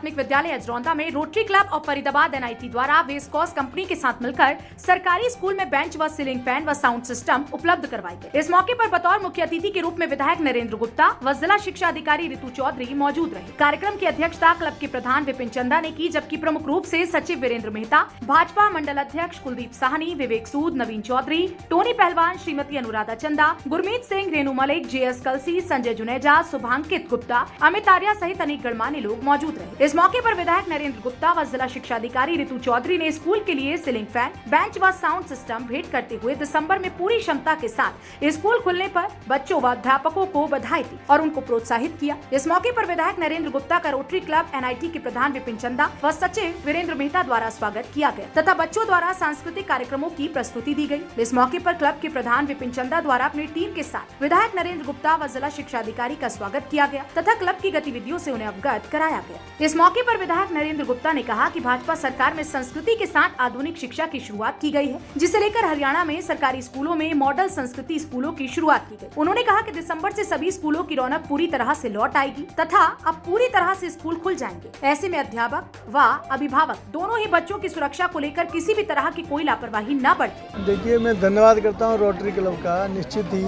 प्राथमिक विद्यालय अजरौंदा में rotary club of Faridabad NIT द्वारा वेस्कॉस कंपनी के साथ मिलकर सरकारी स्कूल में बेंच व सीलिंग फैन व साउंड सिस्टम उपलब्ध करवाए गए। इस मौके पर बतौर मुख्य अतिथि के रूप में विधायक नरेंद्र गुप्ता व जिला शिक्षा अधिकारी ऋतु चौधरी मौजूद रहे। कार्यक्रम की अध्यक्षता क्लब के प्रधान विपिन चंदा ने की, जबकि प्रमुख रूप से सचिव वीरेंद्र मेहता, भाजपा मंडल अध्यक्ष कुलदीप साहनी, विवेक सूद, नवीन चौधरी, टोनी पहलवान, श्रीमती अनुराधा चंदा, गुरमीत सिंह, रेणु मलिक, JS कलसी, संजय जुनेजा, शुभांकित गुप्ता, अमित आर्या सहित अनेक गणमान्य लोग मौजूद रहे। इस मौके पर विधायक नरेंद्र गुप्ता व जिला शिक्षा अधिकारी ऋतु चौधरी ने स्कूल के लिए सीलिंग फैन, बेंच व साउंड सिस्टम भेंट करते हुए दिसंबर में पूरी क्षमता के साथ स्कूल खुलने पर बच्चों व अध्यापकों को बधाई दी और उनको प्रोत्साहित किया। इस मौके पर विधायक नरेंद्र गुप्ता का रोटरी क्लब NIT के प्रधान विपिन चंदा व सचिव वीरेंद्र मेहता द्वारा स्वागत किया गया तथा बच्चों द्वारा सांस्कृतिक कार्यक्रमों की प्रस्तुति दी गई। इस मौके पर क्लब के प्रधान विपिन चंदा द्वारा अपनी टीम के साथ विधायक नरेंद्र गुप्ता व जिला शिक्षा अधिकारी का स्वागत किया गया तथा क्लब की गतिविधियों से उन्हें अवगत कराया गया। इस मौके पर विधायक नरेंद्र गुप्ता ने कहा कि भाजपा सरकार में संस्कृति के साथ आधुनिक शिक्षा की शुरुआत की गई है, जिसे लेकर हरियाणा में सरकारी स्कूलों में मॉडल संस्कृति स्कूलों की शुरुआत की गई। उन्होंने कहा कि दिसंबर से सभी स्कूलों की रौनक पूरी तरह से लौट आएगी तथा अब पूरी तरह से स्कूल खुल जाएंगे। ऐसे में अध्यापक व अभिभावक दोनों ही बच्चों की सुरक्षा को लेकर किसी भी तरह की कोई लापरवाही न बरतें। देखिए, मैं धन्यवाद करता हूँ रोटरी क्लब का। निश्चित ही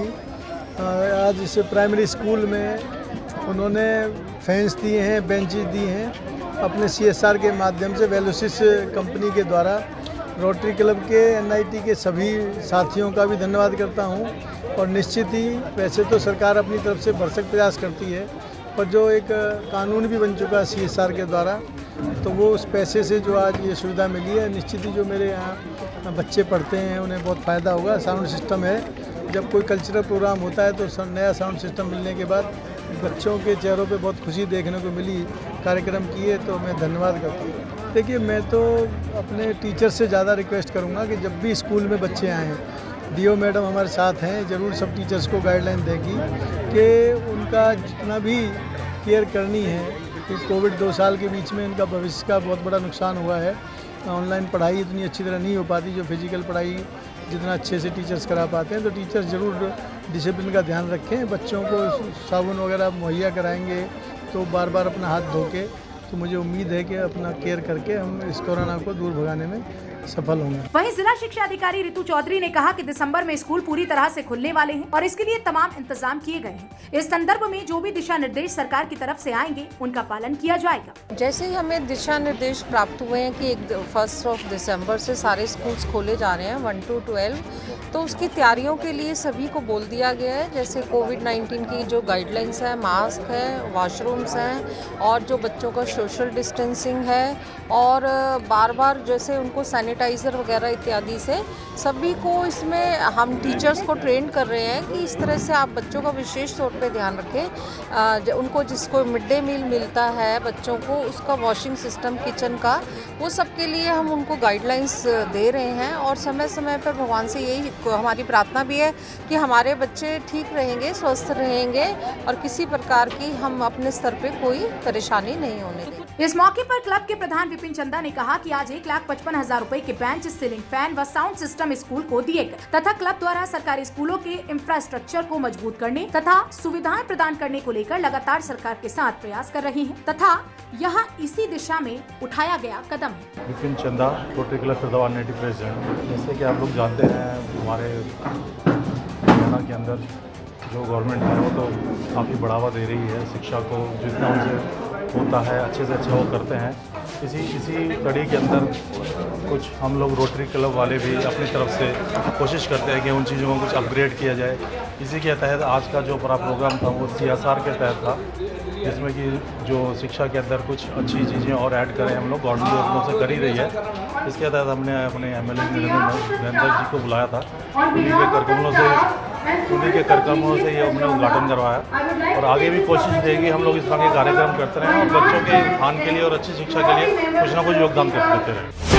आज इस प्राइमरी स्कूल में उन्होंने फैंस दिए हैं, बेंचेस दिए हैं अपने CSR के माध्यम से। वेलोसिस कंपनी के द्वारा रोटरी क्लब के NIT के सभी साथियों का भी धन्यवाद करता हूं। और निश्चित ही वैसे तो सरकार अपनी तरफ से भरसक प्रयास करती है, पर जो एक कानून भी बन चुका है CSR के द्वारा, तो वो उस पैसे से जो आज ये सुविधा मिली है, निश्चित ही जो मेरे यहाँ बच्चे पढ़ते हैं उन्हें बहुत फ़ायदा होगा। साउंड सिस्टम है, जब कोई कल्चरल प्रोग्राम होता है तो नया साउंड सिस्टम मिलने के बाद बच्चों के चेहरों पे बहुत खुशी देखने को मिली कार्यक्रम की है, तो मैं धन्यवाद करता हूँ। देखिए, मैं तो अपने टीचर से ज़्यादा रिक्वेस्ट करूँगा कि जब भी स्कूल में बच्चे आएँ, DO मैडम हमारे साथ हैं, ज़रूर सब टीचर्स को गाइडलाइन देगी कि उनका जितना भी केयर करनी है कि कोविड 2 साल के बीच में इनका भविष्य का बहुत बड़ा नुकसान हुआ है। ऑनलाइन पढ़ाई इतनी अच्छी तरह नहीं हो पाती जो फिजिकल पढ़ाई जितना अच्छे से टीचर्स करा पाते हैं, तो टीचर्स ज़रूर डिसिप्लिन का ध्यान रखें। बच्चों को साबुन वगैरह मुहैया कराएंगे तो बार बार अपना हाथ धो के, तो मुझे उम्मीद है कि अपना केयर करके हम इस कोरोना को दूर भगाने में सफल होंगे। वहीं जिला शिक्षा अधिकारी ऋतु चौधरी ने कहा कि दिसंबर में स्कूल पूरी तरह से खुलने वाले हैं और इसके लिए तमाम इंतजाम किए गए हैं। इस संदर्भ में जो भी दिशा निर्देश सरकार की तरफ से आएंगे उनका पालन किया जाएगा। जैसे ही हमें दिशा निर्देश प्राप्त हुए हैं कि 1 दिसंबर से सारे स्कूल्स खोले जा रहे हैं 1 to 12, तो उसकी तैयारियों के लिए सभी को बोल दिया गया है। जैसे कोविड-19 की जो गाइडलाइंस है, मास्क है, वॉशरूम्स हैं और जो बच्चों का सोशल डिस्टेंसिंग है और बार बार जैसे उनको सैनिटाइज़र वगैरह इत्यादि से सभी को इसमें हम टीचर्स को ट्रेन कर रहे हैं कि इस तरह से आप बच्चों का विशेष तौर पे ध्यान रखें। उनको जिसको मिड डे मील मिलता है बच्चों को, उसका वॉशिंग सिस्टम किचन का, वो सब के लिए हम उनको गाइडलाइंस दे रहे हैं। और समय समय पर भगवान से यही हमारी प्रार्थना भी है कि हमारे बच्चे ठीक रहेंगे, स्वस्थ रहेंगे और किसी प्रकार की हम अपने स्तर पे कोई परेशानी नहीं होने देंगे। इस मौके पर क्लब के प्रधान विपिन चंदा ने कहा कि आज 1,55,000 रुपए के बेंच, सीलिंग फैन व साउंड सिस्टम स्कूल को दिए गए तथा क्लब द्वारा सरकारी स्कूलों के इंफ्रास्ट्रक्चर को मजबूत करने तथा सुविधाएं प्रदान करने को लेकर लगातार सरकार के साथ प्रयास कर रही है तथा यह इसी दिशा में उठाया गया कदम है। विपिन चंदा, rotary club Faridabad NIT president. जैसे कि आप लोग जानते हैं, हमारे हरियाणा के अंदर जो गवर्नमेंट है वो तो काफ़ी बढ़ावा दे रही है शिक्षा को, जितना उनसे होता है अच्छे से अच्छा वो करते हैं। इसी कड़ी के अंदर कुछ हम लोग रोटरी क्लब वाले भी अपनी तरफ से कोशिश करते हैं कि उन चीज़ों को कुछ अपग्रेड किया जाए। इसी के तहत आज का जो पूरा प्रोग्राम था वो CSR के तहत था, जिसमें कि जो शिक्षा के अंदर कुछ अच्छी चीज़ें और ऐड करें हम लोग गवर्नमेंट की तरफ से कर ही रही है। इसके तहत हमने अपने MLA नरेंद्र जी को बुलाया था, उन्हीं के कार्यक्रमों से ये हमने उद्घाटन करवाया और आगे भी कोशिश रहेगी हम लोग इस तरह के कार्यक्रम करते रहें और बच्चों के उत्थान के लिए और अच्छी शिक्षा के लिए कुछ ना कुछ योगदान करते रहें।